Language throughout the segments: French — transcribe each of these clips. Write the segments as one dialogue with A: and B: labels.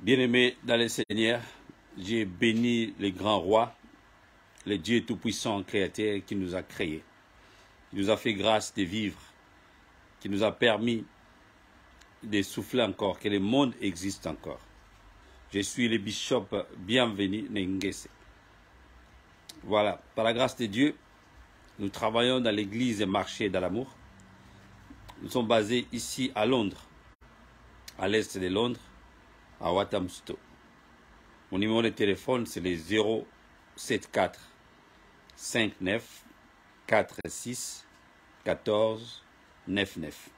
A: Bien-aimés dans le Seigneur, j'ai béni le grand roi, le Dieu tout-puissant créateur qui nous a créés, qui nous a fait grâce de vivre, qui nous a permis de souffler encore, que le monde existe encore. Je suis le bishop Bienvenu Nengese. Voilà, par la grâce de Dieu, nous travaillons dans l'église Marché dans l'amour. Nous sommes basés ici à Londres, à l'est de Londres, à Walthamstow. Mon numéro de téléphone, c'est le 074 59 46 14 99.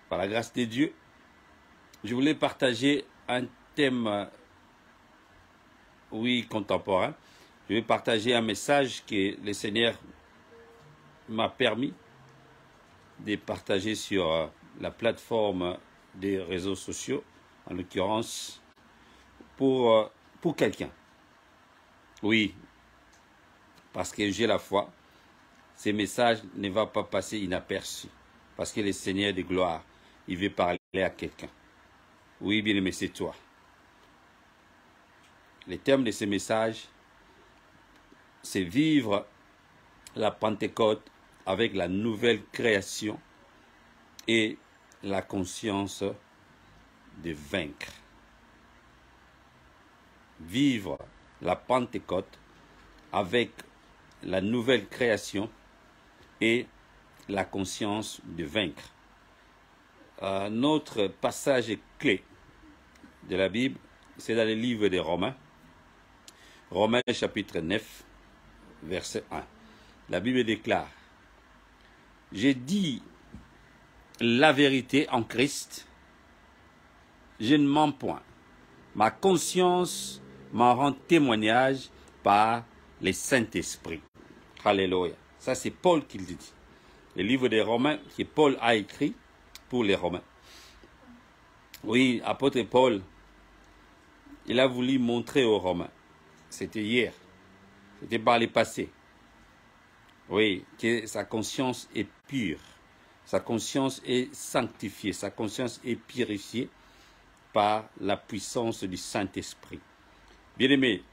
A: Par la grâce de Dieu, je voulais partager un thème, contemporain. Je vais partager un message que le Seigneur m'a permis de partager sur la plateforme des réseaux sociaux, en l'occurrence pour quelqu'un. Oui, parce que j'ai la foi, ce message ne va pas passer inaperçu, parce que le Seigneur de gloire, il veut parler à quelqu'un. Oui, bien-aimé, c'est toi. Le thème de ce message, c'est vivre la Pentecôte avec la nouvelle création et la conscience de vaincre. Vivre la Pentecôte avec la nouvelle création et la conscience de vaincre. Notre passage clé de la Bible, c'est dans le livre des Romains. Romains chapitre 9, verset 1. La Bible déclare: j'ai dit la vérité en Christ, je ne mens point. Ma conscience m'en rend témoignage par le Saint-Esprit. Alléluia. Ça, c'est Paul qui le dit. Le livre des Romains que Paul a écrit pour les Romains. Oui, apôtre Paul, il a voulu montrer aux Romains, c'était hier, c'était par le passé, oui, que sa conscience est pure, sa conscience est sanctifiée, sa conscience est purifiée par la puissance du Saint-Esprit. Bien-aimés,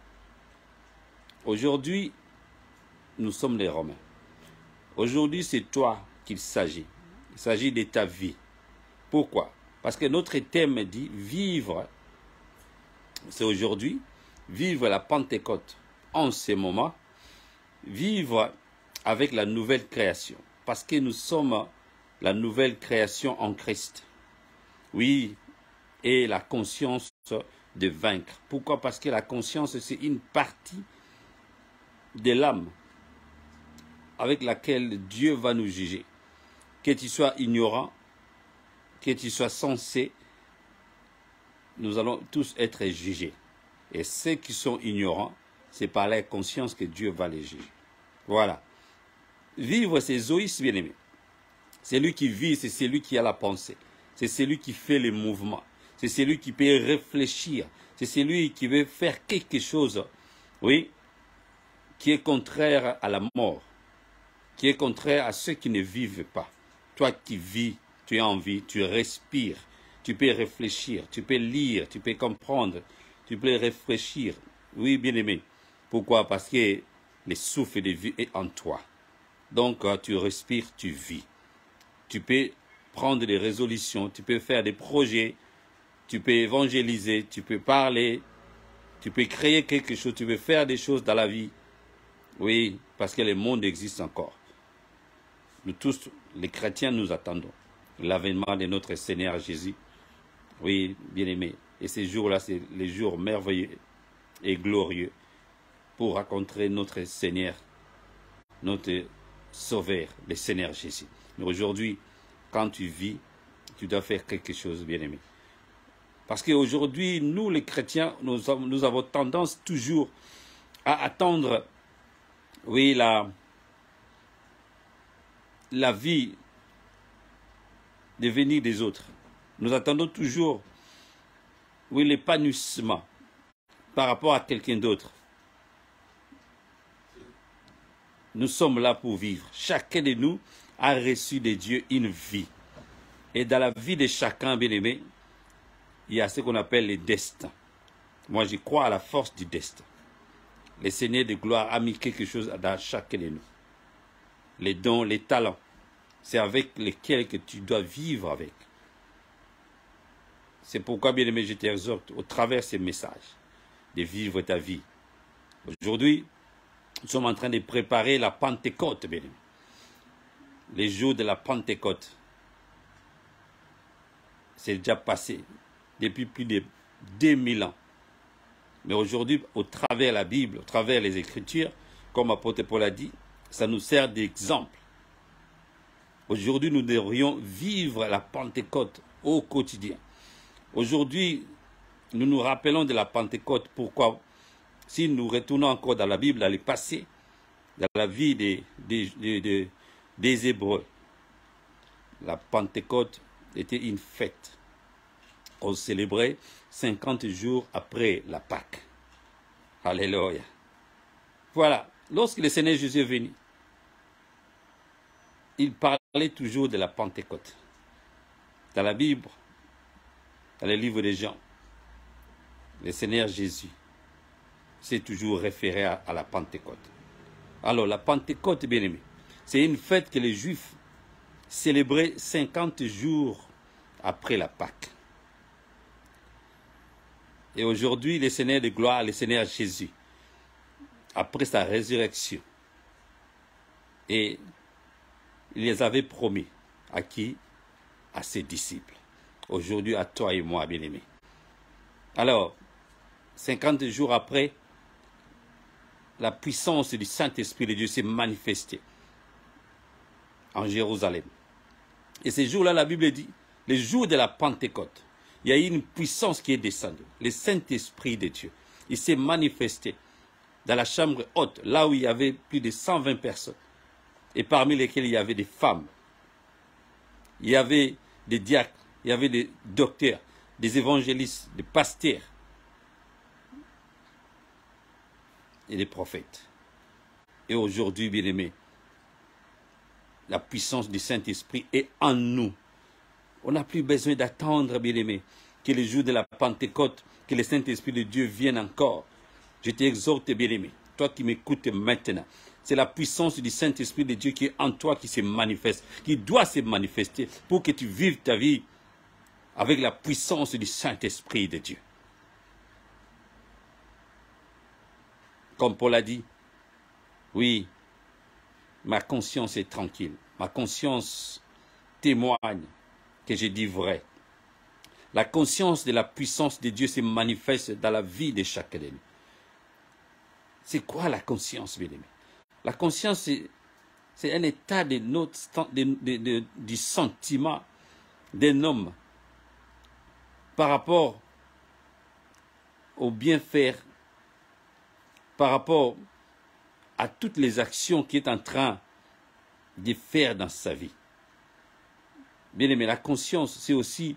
A: aujourd'hui, nous sommes les Romains. Aujourd'hui, c'est toi qu'il s'agit. Il s'agit de ta vie. Pourquoi? Parce que notre thème dit vivre, c'est aujourd'hui, vivre la Pentecôte en ce moment, vivre avec la nouvelle création. Parce que nous sommes la nouvelle création en Christ. Oui, et la conscience de vaincre. Pourquoi? Parce que la conscience, c'est une partie de l'âme avec laquelle Dieu va nous juger. Que tu sois ignorant, que tu sois censé, nous allons tous être jugés. Et ceux qui sont ignorants, c'est par la conscience que Dieu va les juger. Voilà. Vivre, c'est Zoïs, bien-aimé. C'est lui qui vit, c'est celui qui a la pensée. C'est celui qui fait les mouvements. C'est celui qui peut réfléchir. C'est celui qui veut faire quelque chose, oui, qui est contraire à la mort, qui est contraire à ceux qui ne vivent pas. Toi qui vis, tu as envie, tu respires, tu peux réfléchir, tu peux lire, tu peux comprendre, tu peux réfléchir. Oui, bien-aimé. Pourquoi? Parce que le souffle de vie est en toi. Donc, tu respires, tu vis. Tu peux prendre des résolutions, tu peux faire des projets, tu peux évangéliser, tu peux parler, tu peux créer quelque chose, tu peux faire des choses dans la vie. Oui, parce que le monde existe encore. Nous tous, les chrétiens, nous attendons l'avènement de notre Seigneur Jésus. Oui, bien-aimé. Et ces jours-là, c'est les jours merveilleux et glorieux pour rencontrer notre Seigneur, notre Sauveur, le Seigneur Jésus. Mais aujourd'hui, quand tu vis, tu dois faire quelque chose, bien-aimé. Parce qu'aujourd'hui, nous, les chrétiens, nous avons tendance toujours à attendre, oui, la vie de venir des autres. Nous attendons toujours, oui, l'épanouissement par rapport à quelqu'un d'autre. Nous sommes là pour vivre. Chacun de nous a reçu de Dieu une vie. Et dans la vie de chacun, bien-aimé, il y a ce qu'on appelle les destins. Moi, je crois à la force du destin. Le Seigneur de gloire a mis quelque chose dans chacun de nous. Les dons, les talents, c'est avec lesquels que tu dois vivre avec. C'est pourquoi, bien-aimé, je t'exhorte, au travers de ces messages, de vivre ta vie. Aujourd'hui, nous sommes en train de préparer la Pentecôte, bien-aimé. Les jours de la Pentecôte. C'est déjà passé depuis plus de 2000 ans. Mais aujourd'hui, au travers de la Bible, au travers des Écritures, comme l'apôtre Paul a dit, ça nous sert d'exemple. Aujourd'hui, nous devrions vivre la Pentecôte au quotidien. Aujourd'hui, nous nous rappelons de la Pentecôte. Pourquoi? Si nous retournons encore dans la Bible, dans le passé, dans la vie des Hébreux, la Pentecôte était une fête. On célébrait 50 jours après la Pâque. Alléluia. Voilà. Lorsque le Seigneur Jésus est venu, il parlait toujours de la Pentecôte. Dans la Bible, dans les livres des Jean, le Seigneur Jésus s'est toujours référé à la Pentecôte. Alors, la Pentecôte, bien aimé, c'est une fête que les Juifs célébraient 50 jours après la Pâque. Et aujourd'hui, le Seigneur de gloire, le Seigneur Jésus, après sa résurrection, et il les avait promis à qui? À ses disciples. Aujourd'hui, à toi et moi, bien-aimés. Alors, 50 jours après, la puissance du Saint-Esprit de Dieu s'est manifestée en Jérusalem. Et ces jours-là, la Bible dit, les jours de la Pentecôte, il y a eu une puissance qui est descendue. Le Saint-Esprit de Dieu, il s'est manifesté dans la chambre haute, là où il y avait plus de 120 personnes, et parmi lesquelles il y avait des femmes. Il y avait des diacres, il y avait des docteurs, des évangélistes, des pasteurs et des prophètes. Et aujourd'hui, bien-aimés, la puissance du Saint-Esprit est en nous. On n'a plus besoin d'attendre, bien-aimés, que le jour de la Pentecôte, que le Saint-Esprit de Dieu vienne encore. Je t'exhorte, bien-aimé, toi qui m'écoutes maintenant. C'est la puissance du Saint-Esprit de Dieu qui est en toi, qui se manifeste, qui doit se manifester pour que tu vives ta vie avec la puissance du Saint-Esprit de Dieu. Comme Paul a dit, oui, ma conscience est tranquille. Ma conscience témoigne que j'ai dit vrai. La conscience de la puissance de Dieu se manifeste dans la vie de chacun de nous. C'est quoi la conscience, bien-aimé? La conscience, c'est un état de du sentiment d'un homme par rapport au bien-faire, par rapport à toutes les actions qu'il est en train de faire dans sa vie. Bien-aimé, la conscience, c'est aussi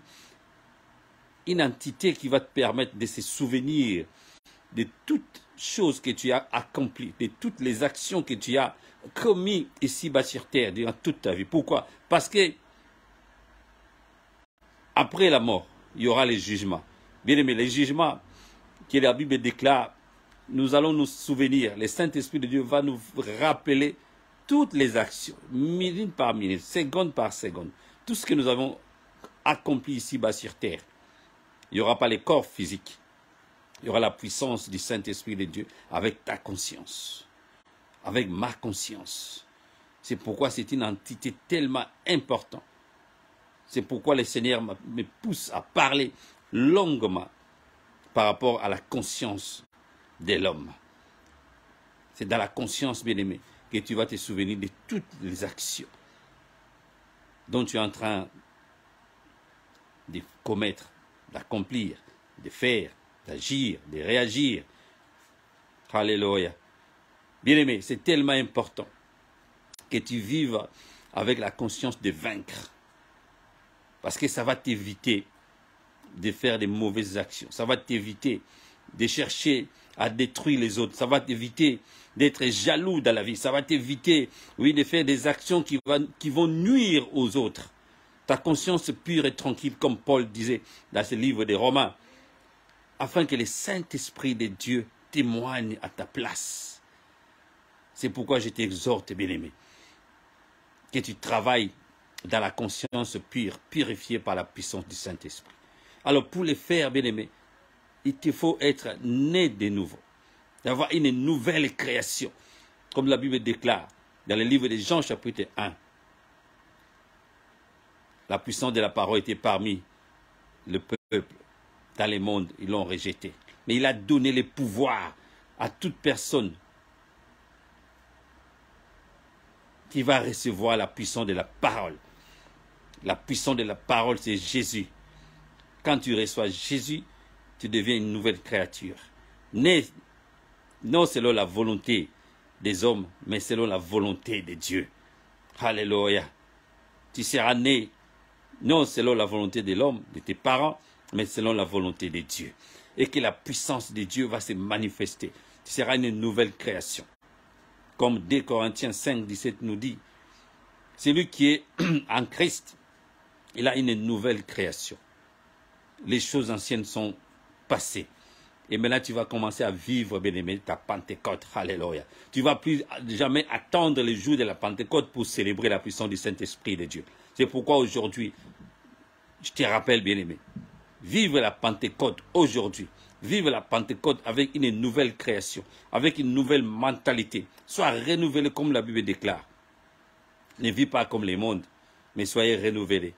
A: une entité qui va te permettre de se souvenir de toutes choses que tu as accomplies, de toutes les actions que tu as commises ici-bas sur terre durant toute ta vie. Pourquoi? Parce que après la mort, il y aura les jugements. Bien-aimé, les jugements que la Bible déclare, nous allons nous souvenir. Le Saint-Esprit de Dieu va nous rappeler toutes les actions, minute par minute, seconde par seconde, tout ce que nous avons accompli ici-bas sur terre. Il n'y aura pas les corps physiques. Il y aura la puissance du Saint-Esprit de Dieu avec ta conscience, avec ma conscience. C'est pourquoi c'est une entité tellement importante. C'est pourquoi le Seigneur me pousse à parler longuement par rapport à la conscience de l'homme. C'est dans la conscience, bien-aimé, que tu vas te souvenir de toutes les actions dont tu es en train de commettre, d'accomplir, de faire, d'agir, de réagir. Alléluia. Bien-aimé, c'est tellement important que tu vives avec la conscience de vaincre. Parce que ça va t'éviter de faire des mauvaises actions. Ça va t'éviter de chercher à détruire les autres. Ça va t'éviter d'être jaloux dans la vie. Ça va t'éviter, oui, de faire des actions qui vont nuire aux autres. ta conscience pure et tranquille, comme Paul disait dans ce livre des Romains, afin que le Saint-Esprit de Dieu témoigne à ta place. C'est pourquoi je t'exhorte, bien-aimé, que tu travailles dans la conscience pure, purifiée par la puissance du Saint-Esprit. Alors pour le faire, bien-aimé, il te faut être né de nouveau, d'avoir une nouvelle création, comme la Bible déclare dans le livre de Jean chapitre 1. La puissance de la parole était parmi le peuple, dans le monde, ils l'ont rejeté. Mais il a donné le pouvoir à toute personne qui va recevoir la puissance de la parole. La puissance de la parole, c'est Jésus. Quand tu reçois Jésus, tu deviens une nouvelle créature. Né, non selon la volonté des hommes, mais selon la volonté de Dieu. Alléluia. Tu seras né, non selon la volonté de l'homme, de tes parents, mais selon la volonté de Dieu. Et que la puissance de Dieu va se manifester. Tu seras une nouvelle création. Comme 2 Corinthiens 5, 17 nous dit, celui qui est en Christ, il a une nouvelle création. Les choses anciennes sont passées. Et maintenant, tu vas commencer à vivre, bien-aimé, ta Pentecôte. Alléluia. Tu ne vas plus jamais attendre le jour de la Pentecôte pour célébrer la puissance du Saint-Esprit de Dieu. C'est pourquoi aujourd'hui, je te rappelle, bien-aimé, vive la Pentecôte aujourd'hui. Vive la Pentecôte avec une nouvelle création, avec une nouvelle mentalité. Sois renouvelé comme la Bible déclare. Ne vis pas comme le monde, mais soyez renouvelés.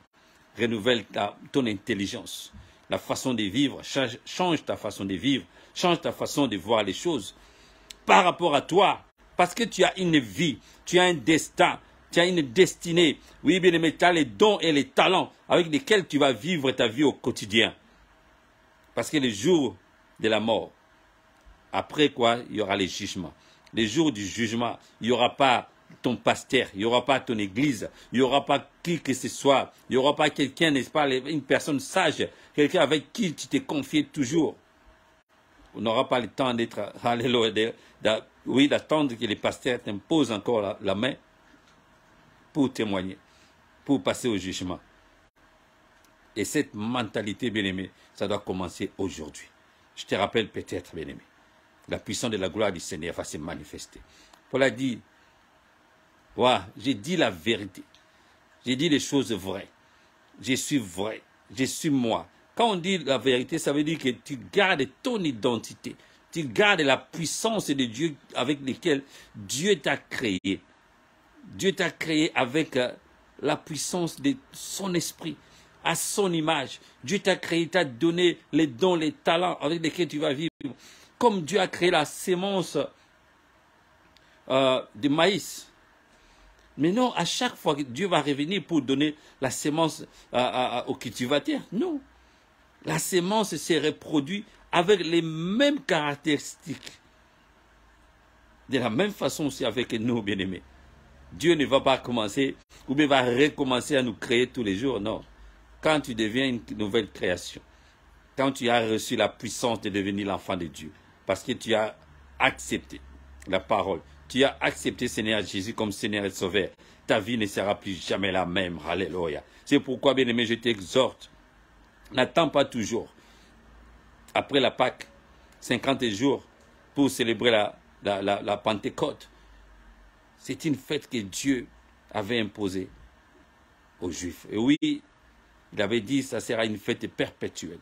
A: Renouvelle ton intelligence. La façon de vivre, change ta façon de vivre, change ta façon de voir les choses. Par rapport à toi, parce que tu as une vie, tu as un destin, tu as une destinée. Oui, bien aimé, tu as les dons et les talents avec lesquels tu vas vivre ta vie au quotidien. Parce que le jour de la mort, après quoi, il y aura les jugements. Le jour du jugement, il n'y aura pas ton pasteur, il n'y aura pas ton église, il n'y aura pas qui que ce soit, il n'y aura pas quelqu'un, n'est-ce pas, une personne sage, quelqu'un avec qui tu t'es confié toujours. On n'aura pas le temps d'être, alléluia, oui, d'attendre que les pasteurs t'imposent encore la main pour témoigner, pour passer au jugement. Et cette mentalité, bien-aimé, ça doit commencer aujourd'hui. Je te rappelle peut-être, bien-aimé, la puissance de la gloire du Seigneur va se manifester. Paul a dit, ouais, j'ai dit la vérité. J'ai dit les choses vraies. Je suis vrai. Je suis moi. Quand on dit la vérité, ça veut dire que tu gardes ton identité. Tu gardes la puissance de Dieu avec laquelle Dieu t'a créé. Dieu t'a créé avec la puissance de son esprit, à son image. Dieu t'a créé, t'a donné les dons, les talents avec lesquels tu vas vivre. Comme Dieu a créé la sémence de maïs. Mais non, à chaque fois que Dieu va revenir pour donner la sémence au cultivateur, non. La sémence se reproduit avec les mêmes caractéristiques. De la même façon aussi avec nous, bien-aimés. Dieu ne va pas commencer, ou bien va recommencer à nous créer tous les jours, non. Quand tu deviens une nouvelle création, quand tu as reçu la puissance de devenir l'enfant de Dieu, parce que tu as accepté la parole, tu as accepté Seigneur Jésus comme Seigneur et Sauveur, ta vie ne sera plus jamais la même. Alléluia. C'est pourquoi, bien-aimé, je t'exhorte. N'attends pas toujours, après la Pâque, 50 jours pour célébrer la Pentecôte. C'est une fête que Dieu avait imposée aux Juifs. Et oui, il avait dit que ça sera une fête perpétuelle.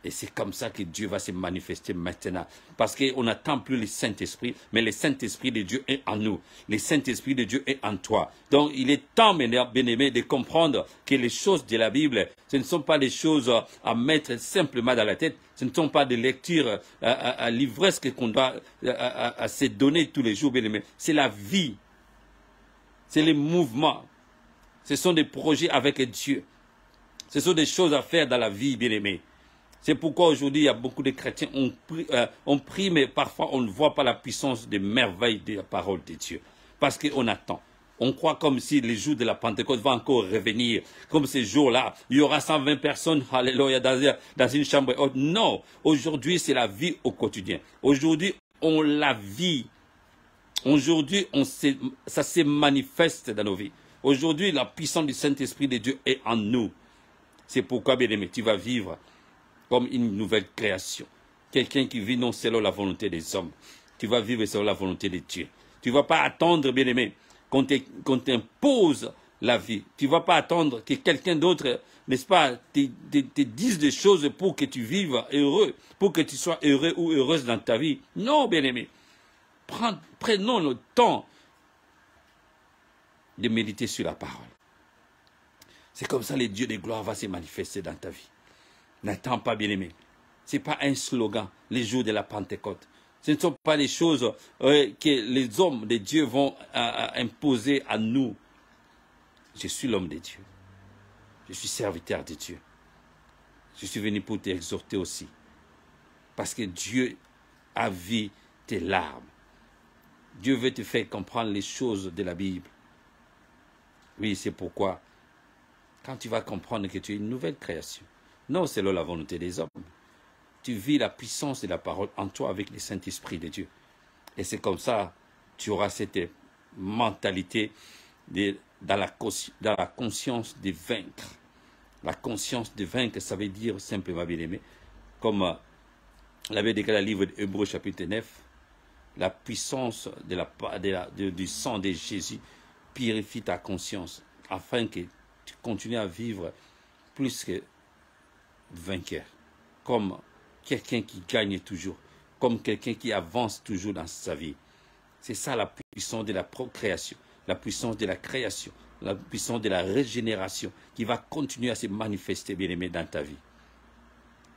A: Et c'est comme ça que Dieu va se manifester maintenant. Parce qu'on n'attend plus le Saint-Esprit, mais le Saint-Esprit de Dieu est en nous. Le Saint-Esprit de Dieu est en toi. Donc il est temps, bien-aimé, de comprendre que les choses de la Bible, ce ne sont pas des choses à mettre simplement dans la tête. Ce ne sont pas des lectures à l'ivresse qu'on doit à se donner tous les jours, bien-aimé. C'est la vie. C'est les mouvements. Ce sont des projets avec Dieu. Ce sont des choses à faire dans la vie, bien-aimé. C'est pourquoi aujourd'hui, il y a beaucoup de chrétiens on prie, mais parfois on ne voit pas la puissance des merveilles de la parole de Dieu. Parce qu'on attend. On croit comme si les jours de la Pentecôte vont encore revenir. Comme ces jours-là, il y aura 120 personnes, alléluia, dans une chambre haute. Non, aujourd'hui, c'est la vie au quotidien. Aujourd'hui, on la vit. Aujourd'hui, ça se manifeste dans nos vies. Aujourd'hui, la puissance du Saint-Esprit de Dieu est en nous. C'est pourquoi, bien-aimé, tu vas vivre comme une nouvelle création. Quelqu'un qui vit non selon la volonté des hommes. Tu vas vivre selon la volonté de Dieu. Tu ne vas pas attendre, bien-aimé, qu'on t'impose la vie. Tu ne vas pas attendre que quelqu'un d'autre, n'est-ce pas, te dise des choses pour que tu vives heureux, pour que tu sois heureux ou heureuse dans ta vie. Non, bien-aimé. Prenons le temps de méditer sur la parole. C'est comme ça que le Dieu de gloire va se manifester dans ta vie. N'attends pas, bien-aimé. Ce n'est pas un slogan, les jours de la Pentecôte. Ce ne sont pas les choses que les hommes de Dieu vont imposer à nous. Je suis l'homme de Dieu. Je suis serviteur de Dieu. Je suis venu pour t'exhorter aussi. Parce que Dieu a vu tes larmes. Dieu veut te faire comprendre les choses de la Bible. Oui, c'est pourquoi, quand tu vas comprendre que tu es une nouvelle création, non selon la volonté des hommes, tu vis la puissance de la parole en toi avec le Saint-Esprit de Dieu. Et c'est comme ça, tu auras cette mentalité dans la conscience de vaincre. La conscience de vaincre, ça veut dire simplement, bien-aimé, comme l'avait déclaré le livre d'Hébreux chapitre 9, la puissance du sang de Jésus purifie ta conscience afin que tu continues à vivre plus que vainqueur, comme quelqu'un qui gagne toujours, comme quelqu'un qui avance toujours dans sa vie. C'est ça la puissance de la procréation, la puissance de la création, la puissance de la régénération qui va continuer à se manifester, bien-aimé, dans ta vie.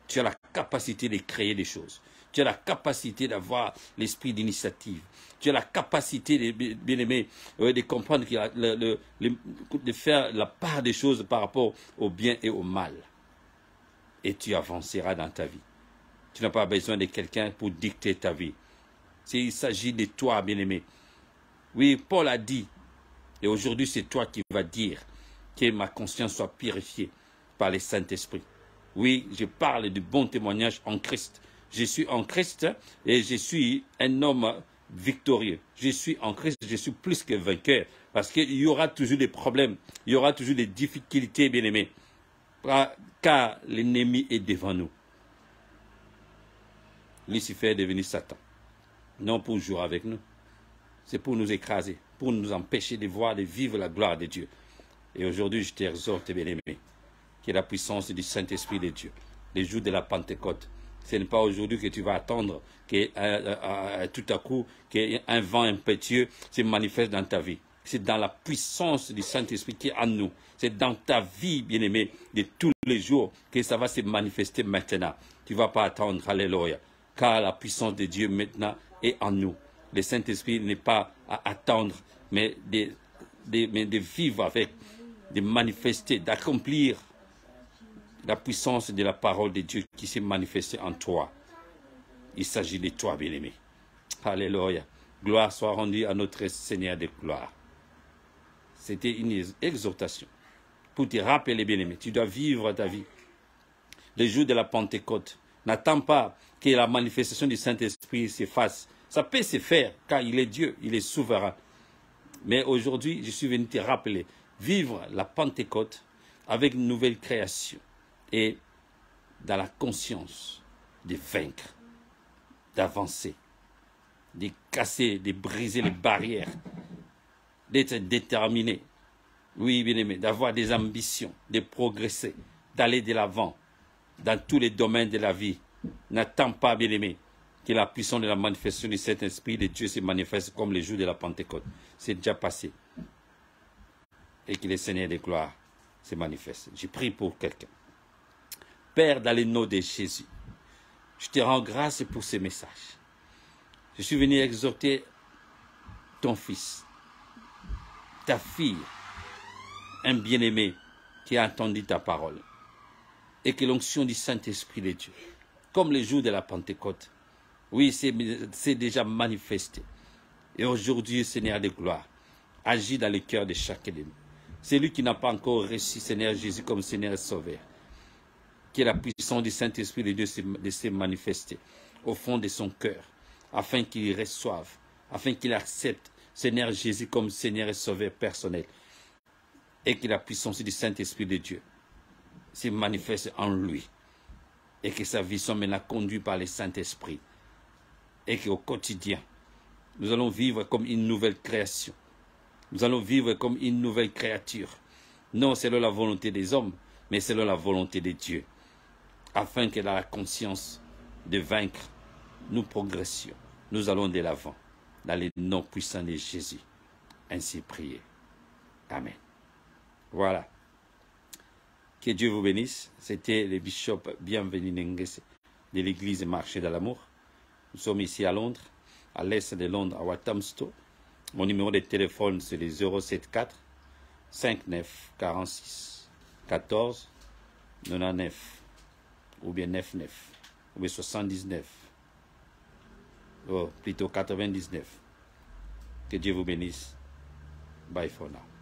A: Tu as la capacité de créer des choses. Tu as la capacité d'avoir l'esprit d'initiative. Tu as la capacité, bien-aimé, de comprendre, de faire la part des choses par rapport au bien et au mal. Et tu avanceras dans ta vie. Tu n'as pas besoin de quelqu'un pour dicter ta vie. Il s'agit de toi, bien-aimé. Oui, Paul a dit, et aujourd'hui c'est toi qui vas dire que ma conscience soit purifiée par le Saint-Esprit. Oui, je parle du bon témoignage en Christ. Je suis en Christ et je suis un homme victorieux. Je suis en Christ, je suis plus que vainqueur. Parce qu'il y aura toujours des problèmes, il y aura toujours des difficultés, bien-aimés. Car l'ennemi est devant nous. Lucifer est devenu Satan. Non pour jouer avec nous. C'est pour nous écraser, pour nous empêcher de voir, de vivre la gloire de Dieu. Et aujourd'hui, je t'exhorte, bien-aimé, que la puissance du Saint-Esprit de Dieu, les jours de la Pentecôte, ce n'est pas aujourd'hui que tu vas attendre que tout à coup qu'un vent impétueux se manifeste dans ta vie. C'est dans la puissance du Saint-Esprit qui est en nous. C'est dans ta vie, bien-aimé, de tous les jours que ça va se manifester maintenant. Tu ne vas pas attendre, alléluia. Car la puissance de Dieu maintenant est en nous. Le Saint-Esprit n'est pas à attendre, mais de vivre avec, de manifester, d'accomplir la puissance de la parole de Dieu qui s'est manifestée en toi. Il s'agit de toi, bien-aimé. Alléluia. Gloire soit rendue à notre Seigneur de gloire. C'était une exhortation pour te rappeler, bien-aimé. Tu dois vivre ta vie. Le jour de la Pentecôte, n'attends pas que la manifestation du Saint-Esprit se fasse. Ça peut se faire, car il est Dieu, il est souverain. Mais aujourd'hui, je suis venu te rappeler, vivre la Pentecôte avec une nouvelle création et dans la conscience de vaincre, d'avancer, de casser, de briser les barrières, d'être déterminé, oui, bien-aimé, d'avoir des ambitions, de progresser, d'aller de l'avant dans tous les domaines de la vie. N'attends pas, bien-aimé, que la puissance de la manifestation du Saint-Esprit de Dieu se manifeste comme le jour de la Pentecôte. C'est déjà passé. Et que le Seigneur de gloire se manifeste. Je prie pour quelqu'un. Père, dans le nom de Jésus, je te rends grâce pour ce message. Je suis venu exhorter ton fils, ta fille, un bien-aimé qui a entendu ta parole. Et que l'onction du Saint-Esprit de Dieu, comme le jour de la Pentecôte, oui, c'est déjà manifesté. Et aujourd'hui, Seigneur de gloire, agis dans le cœur de chacun de nous. Celui qui n'a pas encore reçu Seigneur Jésus comme Seigneur et Sauveur, que la puissance du Saint-Esprit de Dieu se manifeste au fond de son cœur, afin qu'il reçoive, afin qu'il accepte Seigneur Jésus comme Seigneur et Sauveur personnel. et que la puissance du Saint-Esprit de Dieu se manifeste en lui et que sa vie soit maintenant conduite par le Saint-Esprit et qu'au quotidien, nous allons vivre comme une nouvelle création. Nous allons vivre comme une nouvelle créature. Non selon la volonté des hommes, mais selon la volonté de Dieu. Afin que dans la conscience de vaincre, nous progressions. Nous allons de l'avant. Dans le nom puissant de Jésus. Ainsi prier. Amen. Voilà. Que Dieu vous bénisse. C'était le bishop Bienvenu Nengese de l'église Marché de l'amour. Nous sommes ici à Londres, à l'est de Londres, à Walthamstow. Mon numéro de téléphone, c'est le 074 59 46 14 99 ou bien 99 ou bien 79. Oh, plutôt 99. Que Dieu vous bénisse. Bye for now.